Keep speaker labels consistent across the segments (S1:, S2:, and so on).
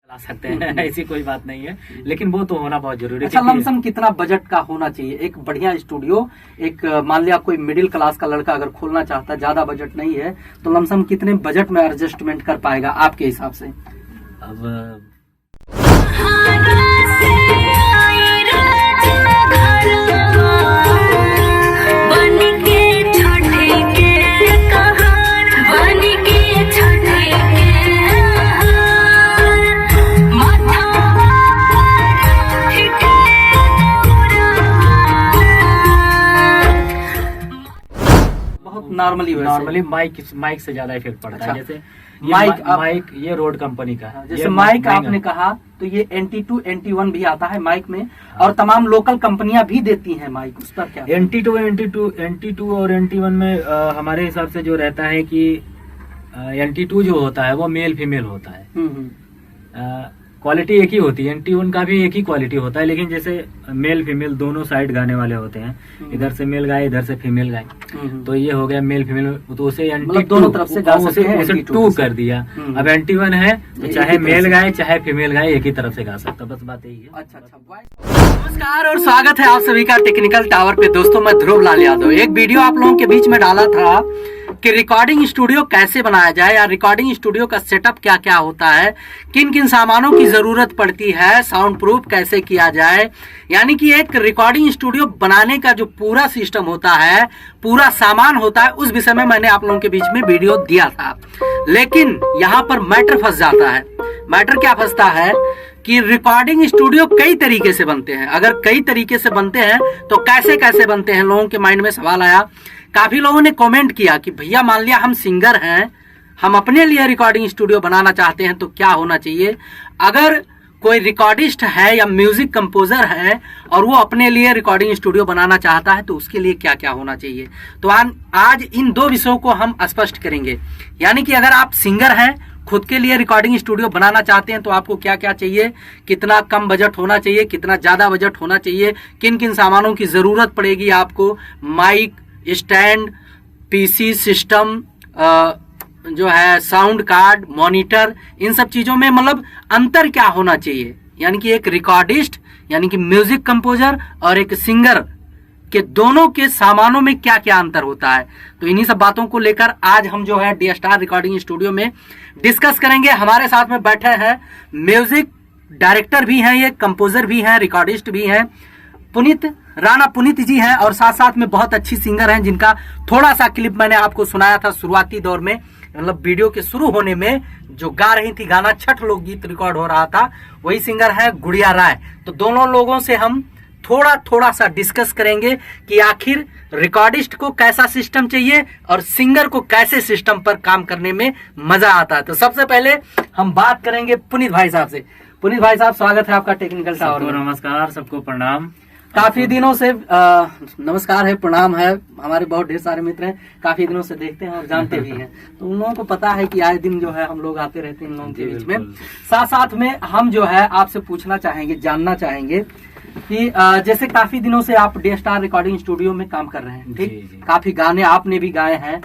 S1: ला सकते हैं ऐसी कोई बात नहीं है, लेकिन वो तो होना बहुत जरूरी है।
S2: अच्छा, लमसम कितना बजट का होना चाहिए एक बढ़िया स्टूडियो? एक मान लिया कोई मिडिल क्लास का लड़का अगर खोलना चाहता है, ज्यादा बजट नहीं है, तो लमसम कितने बजट में एडजस्टमेंट कर पाएगा आपके हिसाब से?
S1: अब नॉर्मली माइक से ज्यादा इफेक्ट पड़ता है। जैसे माइक ये रोड कंपनी का है।
S2: जैसे माइक आपने कहा तो ये NT2 NT1 भी आता है माइक में, और तमाम लोकल कंपनियां भी देती हैं माइक, उस पर क्या?
S1: NT2 और NT1 में हमारे हिसाब से जो रहता है कि NT2 जो होता है वो मेल फीमेल होता है। क्वालिटी एक ही होती है, NT1 का भी एक ही क्वालिटी होता है, लेकिन जैसे मेल फीमेल दोनों साइड गाने वाले होते हैं, इधर से मेल गाए इधर से फीमेल गाए, तो ये हो गया मेल फीमेल, तो उसे NT2
S2: दोनों तरफ से गा सकते हैं,
S1: उसे 2 कर दिया। अब NT1 है तो चाहे मेल गाए चाहे फीमेल गाए एक ही तरफ से गा सकता, बस बात यही है।
S2: अच्छा, नमस्कार और स्वागत है आप सभी का टेक्निकल टावर पे। दोस्तों, मैं ध्रुव लाल यादव। एक वीडियो आप लोगों के बीच में डाला था कि रिकॉर्डिंग स्टूडियो कैसे बनाया जाए, या रिकॉर्डिंग स्टूडियो का सेटअप क्या क्या होता है, किन किन सामानों की जरूरत पड़ती है, साउंड प्रूफ कैसे किया जाए, यानी कि एक रिकॉर्डिंग स्टूडियो बनाने का जो पूरा सिस्टम होता है, पूरा सामान होता है, उस विषय में मैंने आप लोगों के बीच में वीडियो दिया था। लेकिन यहाँ पर मैटर फंस जाता है। मैटर क्या फंसता है कि रिकॉर्डिंग स्टूडियो कई तरीके से बनते हैं। अगर कई तरीके से बनते हैं तो कैसे कैसे बनते हैं, लोगों के माइंड में सवाल आया। काफी लोगों ने कमेंट किया कि भैया मान लिया हम सिंगर हैं, हम अपने लिए रिकॉर्डिंग स्टूडियो बनाना चाहते हैं, तो क्या होना चाहिए? अगर कोई रिकॉर्डिस्ट है या म्यूजिक कंपोजर है और वो अपने लिए रिकॉर्डिंग स्टूडियो बनाना चाहता है, तो उसके लिए क्या क्या होना चाहिए? तो आज इन दो विषयों को हम स्पष्ट करेंगे। यानी कि अगर आप सिंगर हैं, खुद के लिए रिकॉर्डिंग स्टूडियो बनाना चाहते हैं, तो आपको क्या क्या चाहिए, कितना कम बजट होना चाहिए, कितना ज्यादा बजट होना चाहिए, किन किन सामानों की जरूरत पड़ेगी आपको, माइक, स्टैंड, पीसी सिस्टम, जो है साउंड कार्ड, मॉनिटर, इन सब चीजों में मतलब अंतर क्या होना चाहिए। यानी कि एक रिकॉर्डिस्ट यानी कि म्यूजिक कंपोजर और एक सिंगर के दोनों के सामानों में क्या क्या अंतर होता है। तो इन्हीं सब बातों को लेकर आज हम जो है डी स्टार रिकॉर्डिंग स्टूडियो में डिस्कस करेंगे। हमारे साथ में बैठे हैं म्यूजिक डायरेक्टर भी हैं, ये कंपोजर भी हैं, रिकॉर्डिस्ट भी हैं, पुनीत राणा पुनीत जी हैं, और साथ साथ में बहुत अच्छी सिंगर हैं जिनका थोड़ा सा क्लिप मैंने आपको सुनाया था शुरुआती दौर में, मतलब वीडियो के शुरू होने में जो गा रही थी गाना, छठ लोकगीत रिकॉर्ड हो रहा था, वही सिंगर है गुड़िया राय। तो दोनों लोगों से हम थोड़ा सा डिस्कस करेंगे कि आखिर रिकॉर्डिस्ट को कैसा सिस्टम चाहिए और सिंगर को कैसे सिस्टम पर काम करने में मजा आता है। तो सबसे पहले हम बात करेंगे पुनीत भाई साहब से। पुनीत भाई साहब, स्वागत है आपका टेक्निकल टावर में।
S1: नमस्कार, सबको प्रणाम।
S2: काफी दिनों से नमस्कार है, प्रणाम है, हमारे बहुत ढेर सारे मित्र हैं, काफी दिनों से देखते हैं और जानते भी हैं, तो उन लोगों को पता है कि आए दिन जो है हम लोग आते रहते हैं इन लोगों के बीच में। साथ साथ में हम जो है आपसे पूछना चाहेंगे, जानना चाहेंगे कि जैसे काफी दिनों से आप डी स्टार रिकॉर्डिंग स्टूडियो में काम कर रहे हैं, ठीक? काफी गाने आपने भी गाए हैं,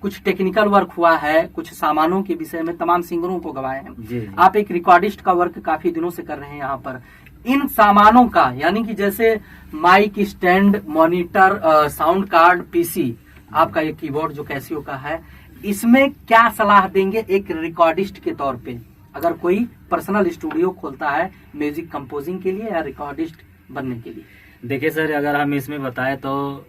S2: कुछ टेक्निकल वर्क हुआ है, कुछ सामानों के विषय में तमाम सिंगरों को गवाए हैं। आप एक रिकॉर्डिस्ट का वर्क काफी दिनों से कर रहे हैं यहाँ पर। इन सामानों का यानी कि जैसे mic, stand, monitor, sound card, PC, आपका ये कीबोर्ड जो कैसियो का है, इसमें क्या सलाह देंगे एक रिकॉर्डिस्ट के तौर पे, अगर कोई पर्सनल स्टूडियो खोलता है म्यूजिक कंपोजिंग के लिए या रिकॉर्डिस्ट बनने के लिए?
S1: देखिए सर, अगर हम इसमें बताएं तो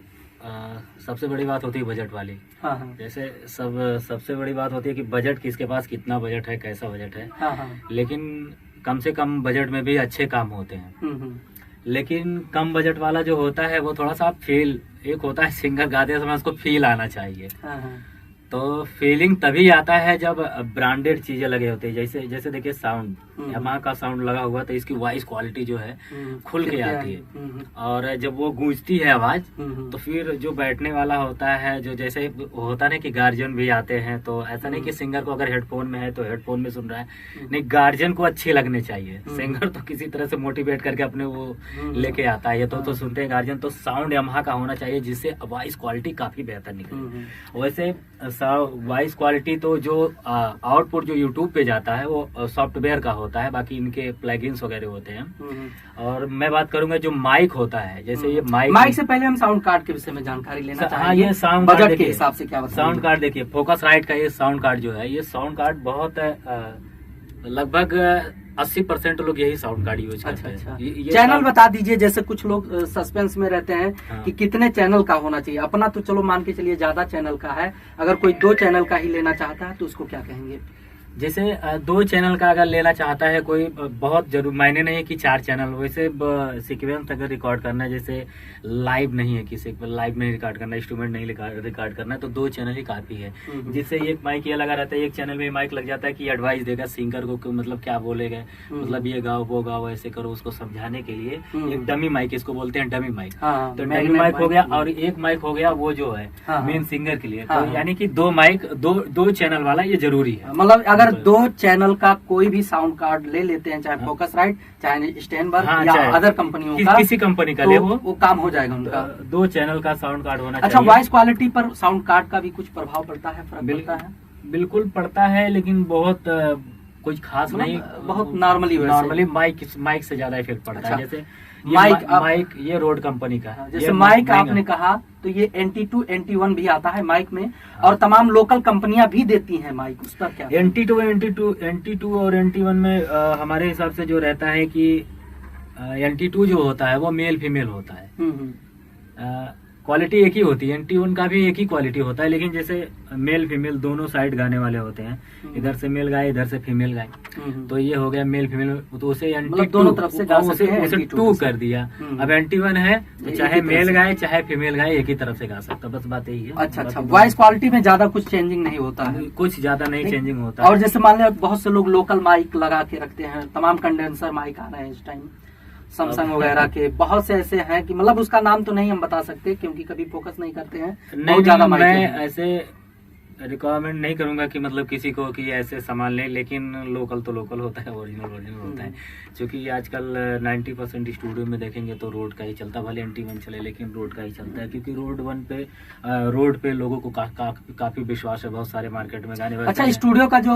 S1: सबसे बड़ी बात होती है बजट वाली।
S2: हाँ।
S1: जैसे सबसे बड़ी बात होती है कि बजट, किसके पास कितना बजट है, कैसा बजट है।
S2: हाँ।
S1: लेकिन कम से कम बजट में भी अच्छे काम होते हैं। लेकिन कम बजट वाला जो होता है वो थोड़ा सा फील, एक होता है सिंगर गाते समय उसको फील आना चाहिए। तो फीलिंग तभी आता है जब ब्रांडेड चीजें लगे होते हैं। जैसे देखिए साउंड, यामाहा का साउंड लगा हुआ तो इसकी वॉइस क्वालिटी जो है खुल के आती है, और जब वो गूंजती है आवाज तो फिर जो बैठने वाला होता है, जो जैसे होता है कि गार्जियन भी आते हैं, तो ऐसा नहीं कि सिंगर को अगर हेडफोन में है तो हेडफोन में सुन रहा है, नहीं, गार्जियन को अच्छी लगनी चाहिए। सिंगर तो किसी तरह से मोटिवेट करके अपने वो लेके आता है, ये तो सुनते हैं गार्जियन। तो साउंड यामाहा का होना चाहिए जिससे वॉइस क्वालिटी काफी बेहतर निकले। वैसे वॉइस क्वालिटी तो जो आउटपुट जो यूट्यूब पे जाता है वो सॉफ्टवेयर का होता है, बाकी इनके प्लगइन्स वगैरह होते हैं। और मैं बात करूंगा जो माइक होता है, जैसे ये माइक
S2: से पहले हम साउंड कार्ड के विषय में जानकारी लेना चाहेंगे।
S1: हाँ, ये साउंड
S2: बजट
S1: कार्ड
S2: के हिसाब से क्या
S1: साउंड कार्ड देखिए, फोकसराइट का ये साउंड कार्ड जो है, ये साउंड कार्ड बहुत लगभग 80% लोग यही साउंड कार्ड यूज करते हैं।
S2: अच्छा। ये चैनल बता दीजिए, जैसे कुछ लोग सस्पेंस में रहते हैं कि कितने चैनल का होना चाहिए। अपना तो चलो मान के चलिए ज्यादा चैनल का है, अगर कोई 2 चैनल का ही लेना चाहता है तो उसको क्या कहेंगे?
S1: जैसे 2 चैनल का अगर लेना चाहता है कोई, बहुत जरूर मायने नहीं है कि 4 चैनल, वैसे सीक्वेंस अगर रिकॉर्ड करना है, जैसे लाइव नहीं है, किसी लाइव नहीं रिकॉर्ड करना, इंस्ट्रूमेंट नहीं रिकॉर्ड करना है, तो 2 चैनल ही काफी है। जिससे एक माइक ये लगा रहता है, एक चैनल में माइक लग जाता है कि एडवाइस देगा सिंगर को, मतलब क्या बोलेगा, मतलब ये गाओ वो गाओ ऐसे करो, उसको समझाने के लिए एक डमी माइक, इसको बोलते हैं डमी माइक। तो डमी माइक हो गया, और एक माइक हो गया वो जो है मेन सिंगर के लिए। तो यानी कि 2 माइक, 2 चैनल वाला ये जरूरी है।
S2: मतलब अगर 2 चैनल का कोई भी साउंड कार्ड ले लेते हैं, चाहे फोकसराइट, चाहे स्टैंडबर्ग या अदर कंपनियों का,
S1: किसी कंपनी का ले, वो
S2: काम हो जाएगा उनका।
S1: 2 चैनल का साउंड कार्ड होना चाहिए।
S2: अच्छा, वॉइस क्वालिटी पर साउंड कार्ड का भी कुछ प्रभाव पड़ता है, फर्क पड़ता है?
S1: बिल्कुल पड़ता है, लेकिन बहुत कुछ खास नहीं, बहुत
S2: नॉर्मली
S1: माइक से ज्यादा इफेक्ट पड़ता है। जैसे
S2: माइक
S1: ये रोड कंपनी का है।
S2: जैसे माइक आपने कहा, तो ये NT2 NT1 भी आता है माइक में, और तमाम लोकल कंपनियां भी देती हैं माइक, उस पर क्या?
S1: NT2 और NT1 में हमारे हिसाब से जो रहता है कि NT2 जो होता है वो मेल फीमेल होता है। क्वालिटी एक ही होती है, NT1 का भी एक ही क्वालिटी होता है, लेकिन जैसे मेल फीमेल दोनों साइड गाने वाले होते हैं, इधर से मेल गाए इधर से फीमेल गाए, तो ये हो गया मेल फीमेल, तो उसे NT2
S2: दोनों तरफ से गा सकते हैं,
S1: उसे 2 कर दिया। अब NT1 है तो चाहे मेल गाए चाहे फीमेल गाए एक ही तरफ से गा सकता, बस बात यही है।
S2: अच्छा, वॉइस क्वालिटी में ज्यादा कुछ चेंजिंग नहीं होता है?
S1: कुछ ज्यादा नहीं चेंजिंग होता।
S2: और जैसे मान लिया बहुत से लोग लोकल माइक लगा के रखते हैं, तमाम कंडेंसर माइक आ रहे हैं इस टाइम, सैमसंग वगैरह के बहुत से ऐसे हैं कि मतलब उसका नाम तो नहीं हम बता सकते क्योंकि कभी फोकस नहीं करते हैं।
S1: नहीं, ज्यादा मैं ऐसे रिक्वायरमेंट नहीं करूंगा कि मतलब किसी को कि ऐसे सामान लें, लेकिन लोकल तो लोकल होता है, ओरिजिनल होता है। क्योंकि आजकल 90% स्टूडियो में देखेंगे तो रोड का ही चलता है, भले NT1 चले लेकिन रोड का ही चलता है, क्योंकि रोड पे लोगों को काफी विश्वास है, बहुत सारे मार्केट में गाने।
S2: अच्छा, स्टूडियो का जो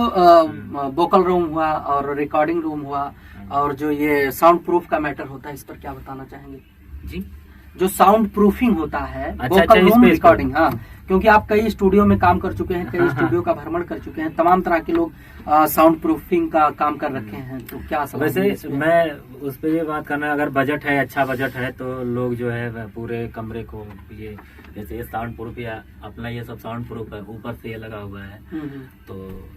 S2: वोकल रूम हुआ और रिकॉर्डिंग रूम हुआ और जो ये साउंड प्रूफ का मैटर होता है, इस पर क्या बताना चाहेंगे जी? जो साउंड प्रूफिंग होता है, वोकल रूम रिकॉर्डिंग, हाँ, क्योंकि आप कई स्टूडियो में काम कर चुके हैं, कई स्टूडियो का भ्रमण कर चुके हैं, तमाम तरह के लोग साउंड प्रूफिंग का काम कर रखे हैं, तो क्या
S1: वैसे मैं उस पर ये बात करना, अगर बजट है, अच्छा बजट है, तो लोग जो है पूरे कमरे को ये जैसे ये साउंड प्रूफ या अपना ये सब साउंड प्रूफ है, ऊपर से ये लगा हुआ है, तो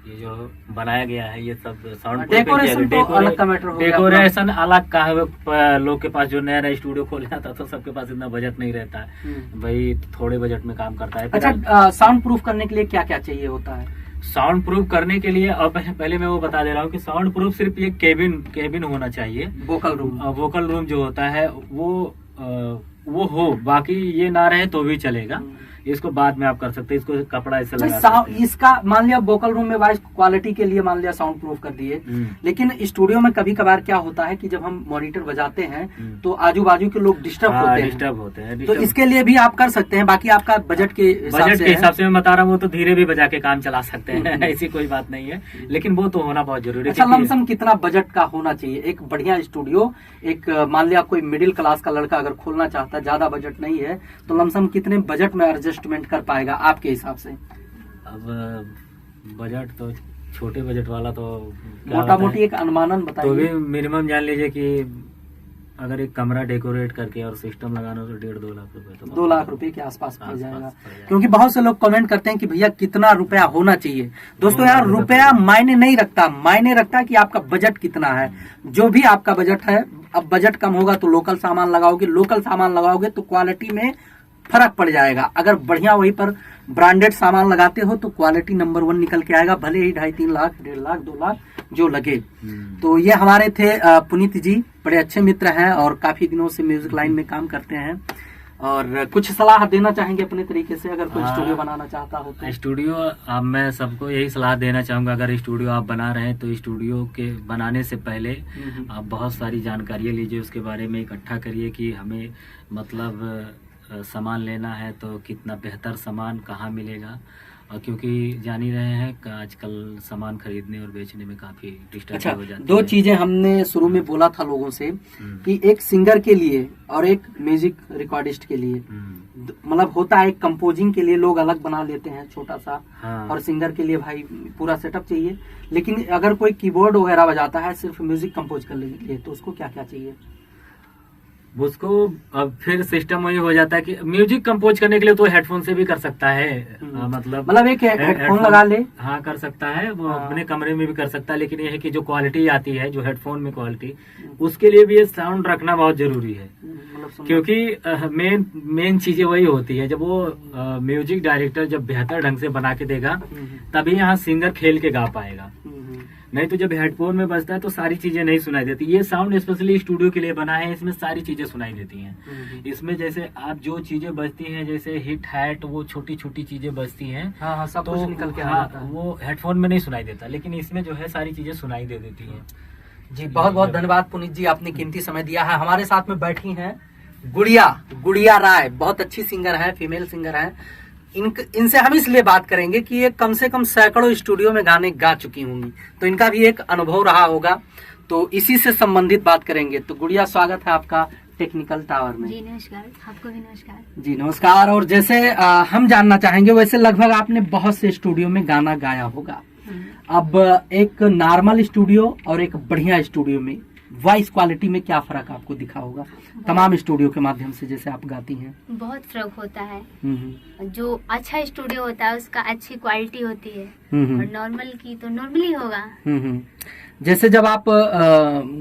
S1: ये जो बनाया गया है ये सब साउंड
S2: डेकोरेशन
S1: अलग का है। लोग के पास जो नया स्टूडियो खोलना था तो सबके पास इतना बजट नहीं रहता है, भाई थोड़े बजट में काम करता है।
S2: अच्छा, साउंड प्रूफ करने के लिए क्या क्या चाहिए होता है?
S1: साउंड प्रूफ करने के लिए अब पहले मैं वो बता दे रहा हूँ कि साउंड प्रूफ सिर्फ ये केबिन होना चाहिए। वोकल रूम जो होता है वो हो, बाकी ये ना रहे तो भी चलेगा, इसको बाद में आप कर सकते हैं, इसको कपड़ा ऐसे लगा सकते हैं।
S2: इसका मान लिया वोकल रूम में वॉइस क्वालिटी के लिए मान लिया साउंड प्रूफ कर दिए, लेकिन स्टूडियो में कभी कभार क्या होता है कि जब हम मॉनिटर बजाते हैं तो आजू बाजू के लोग डिस्टर्ब होते हैं, तो इसके लिए भी आप कर सकते हैं। बाकी आपका बजट के
S1: हिसाब से मैं बता रहा हूँ, वो तो धीरे भी बजा के काम चला सकते हैं, ऐसी कोई बात नहीं है, लेकिन वो तो होना बहुत जरूरी है।
S2: अच्छा, लमसम कितना बजट का होना चाहिए एक बढ़िया स्टूडियो? एक मान लिया कोई मिडिल क्लास का लड़का अगर खोलना चाहता है, ज्यादा बजट नहीं है, तो लमसम कितने बजट में एडजस्टमेंट कर पाएगा आपके हिसाब से?
S1: अब बजट तो छोटे बजट वाला तो
S2: मोटा मोटी एक अनुमानन बताइए।
S1: तो भी मिनिमम जान लीजिए कि अगर एक कमरा डेकोरेट करके और सिस्टम लगाना तो 1.5-2 लाख रुपए, तो
S2: 2 लाख रुपए के आसपास पड़ जाएगा। क्योंकि बहुत से लोग कमेंट करते हैं कि भैया कितना रुपया होना चाहिए। दोस्तों यार, रुपया मायने नहीं रखता, मायने रखता है कि आपका बजट कितना है। जो भी आपका बजट है, अब बजट कम होगा तो लोकल सामान लगाओगे तो क्वालिटी में फर्क पड़ जाएगा। अगर बढ़िया वहीं पर ब्रांडेड सामान लगाते हो तो क्वालिटी नंबर 1 निकल के आएगा, भले ही 2.5-3 लाख 1.5 लाख 2 लाख जो लगे। तो ये हमारे थे पुनीत जी, बड़े अच्छे मित्र हैं और काफी दिनों से म्यूजिक लाइन में काम करते हैं, और कुछ सलाह देना चाहेंगे अपने तरीके से अगर कोई स्टूडियो बनाना चाहता हो तो?
S1: स्टूडियो अब मैं सबको यही सलाह देना चाहूंगा, अगर स्टूडियो आप बना रहे हैं तो स्टूडियो के बनाने से पहले आप बहुत सारी जानकारियां लीजिए, उसके बारे में इकट्ठा करिए कि हमें मतलब सामान लेना है तो कितना बेहतर सामान कहाँ मिलेगा, क्योंकि जान ही रहे हैं कि आजकल सामान खरीदने और बेचने में काफी डिस्टर्ब
S2: अच्छा,
S1: हो जाती है।
S2: दो चीजें हमने शुरू में बोला था लोगों से कि एक सिंगर के लिए और एक म्यूजिक रिकॉर्डिस्ट के लिए, मतलब होता है कंपोजिंग के लिए लोग अलग बना लेते हैं छोटा सा,
S1: हाँ।
S2: और सिंगर के लिए भाई पूरा सेटअप चाहिए। लेकिन अगर कोई कीबोर्ड वगैरह बजाता है सिर्फ म्यूजिक कंपोज करने के लिए, तो उसको क्या क्या चाहिए?
S1: उसको अब फिर सिस्टम वही हो जाता है कि म्यूजिक कंपोज करने के लिए तो हेडफोन से भी कर सकता है, मतलब
S2: एक हेडफोन लगा ले,
S1: हाँ कर सकता है वो, अपने कमरे में भी कर सकता है। लेकिन ये है कि जो क्वालिटी आती है, जो हेडफोन में क्वालिटी, उसके लिए भी ये साउंड रखना बहुत जरूरी है। क्योंकि मेन चीजें वही होती है, जब वो म्यूजिक डायरेक्टर जब बेहतर ढंग से बना के देगा तभी यहाँ सिंगर खेल के गा पाएगा। नहीं तो जब हेडफोन में बजता है तो सारी चीजें नहीं सुनाई देती। ये साउंड स्पेशली स्टूडियो के लिए बना है, इसमें सारी चीजें सुनाई देती हैं। इसमें जैसे आप जो चीजें बजती हैं, जैसे हिट हैट, वो छोटी छोटी चीजें बजती हैं,
S2: हाँ, सब कुछ निकल के
S1: आ जाता है। वो हेडफोन में नहीं सुनाई देता, लेकिन इसमें जो है सारी चीजें सुनाई दे देती हैं।
S2: जी बहुत बहुत धन्यवाद पुनीत जी, आपने कीमती समय दिया है। हमारे साथ में बैठी हैं गुड़िया राय, बहुत अच्छी सिंगर है, फीमेल सिंगर है। इनसे हम इसलिए बात करेंगे कि ये कम से कम सैकड़ों स्टूडियो में गाने गा चुकी होंगी, तो इनका भी एक अनुभव रहा होगा, तो इसी से संबंधित बात करेंगे। तो गुड़िया, स्वागत है आपका टेक्निकल टावर में।
S3: जी नमस्कार, आपको भी नमस्कार।
S2: जी नमस्कार। और जैसे हम जानना चाहेंगे, वैसे लगभग आपने बहुत से स्टूडियो में गाना गाया होगा। अब एक नॉर्मल स्टूडियो और एक बढ़िया स्टूडियो में वॉइस क्वालिटी में क्या फर्क आपको दिखा होगा, तमाम स्टूडियो के माध्यम से जैसे आप गाती हैं?
S3: बहुत फर्क होता है। जो अच्छा स्टूडियो होता है उसका अच्छी क्वालिटी होती है, और नॉर्मल की तो नॉर्मली होगा।
S2: जैसे जब आप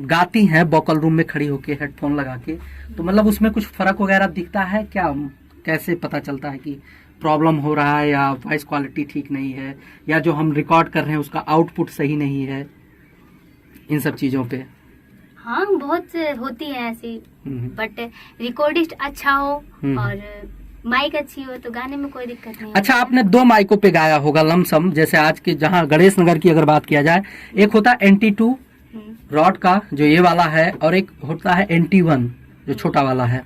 S2: गाती हैं वोकल रूम में खड़ी होके हेडफोन लगा के, तो मतलब उसमें कुछ फर्क वगैरह दिखता है क्या? कैसे पता चलता है कि प्रॉब्लम हो रहा है, या वॉइस क्वालिटी ठीक नहीं है, या जो हम रिकॉर्ड कर रहे हैं उसका आउटपुट सही नहीं है, इन सब चीजों पे?
S3: हाँ, बहुत होती है ऐसी, बट रिकॉर्डिस्ट अच्छा हो और माइक अच्छी हो तो गाने में कोई दिक्कत नहीं।
S2: अच्छा, आपने 2 माइकों पे गाया होगा लमसम, जैसे आज के जहाँ गणेश नगर की अगर बात किया जाए, एक होता है NT2 रॉड का जो ये वाला है, और एक होता है NT1 जो छोटा वाला है।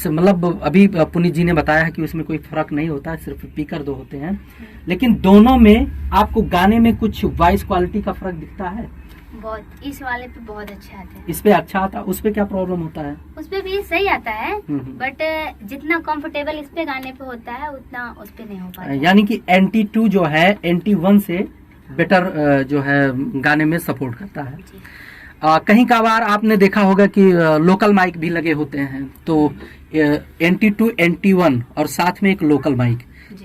S2: मतलब अभी पुनीत जी ने बताया है कि उसमें कोई फर्क नहीं होता है, सिर्फ स्पीकर 2 होते हैं, लेकिन दोनों में आपको गाने में कुछ वॉइस क्वालिटी का फर्क दिखता है?
S3: बहुत, इस वाले पे बहुत अच्छा आता है।
S2: इस पे अच्छा आता है, उस पे क्या प्रॉब्लम होता है?
S3: उस पे भी सही आता है, बट जितना कंफर्टेबल इस पे गाने पे होता है उतना उस पे नहीं हो पाता।
S2: यानी कि NT2 जो है NT1 से बेटर जो है गाने में सपोर्ट करता है। कहीं का बार आपने देखा होगा कि लोकल माइक भी लगे होते हैं, तो NT2 NT1 और साथ में एक लोकल माइक,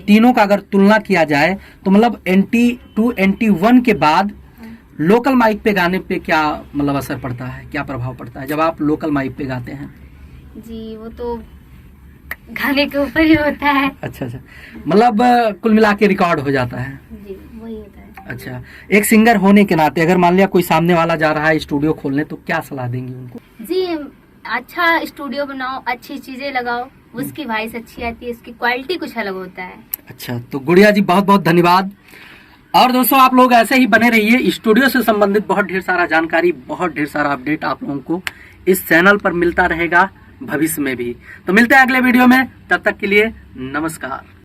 S2: तीनों का अगर तुलना किया जाए तो मतलब NT2 NT1 के बाद लोकल माइक पे गाने पे क्या मतलब असर पड़ता है, क्या प्रभाव पड़ता है जब आप लोकल माइक पे गाते हैं?
S3: जी वो तो गाने के ऊपर ही होता है।
S2: अच्छा, मतलब कुल मिला के रिकॉर्ड हो जाता है।
S3: जी वही होता है।
S2: अच्छा, एक सिंगर होने के नाते अगर मान लिया कोई सामने वाला जा रहा है स्टूडियो खोलने, तो क्या सलाह देंगी उनको?
S3: जी अच्छा स्टूडियो बनाओ, अच्छी चीजें लगाओ, उसकी वॉइस अच्छी आती है, उसकी क्वालिटी कुछ अलग होता है।
S2: अच्छा, तो गुड़िया जी बहुत बहुत धन्यवाद। और दोस्तों, आप लोग ऐसे ही बने रहिए, स्टूडियो से संबंधित बहुत ढेर सारा जानकारी, बहुत ढेर सारा अपडेट आप लोगों को इस चैनल पर मिलता रहेगा भविष्य में भी। तो मिलते हैं अगले वीडियो में, तब तक के लिए नमस्कार।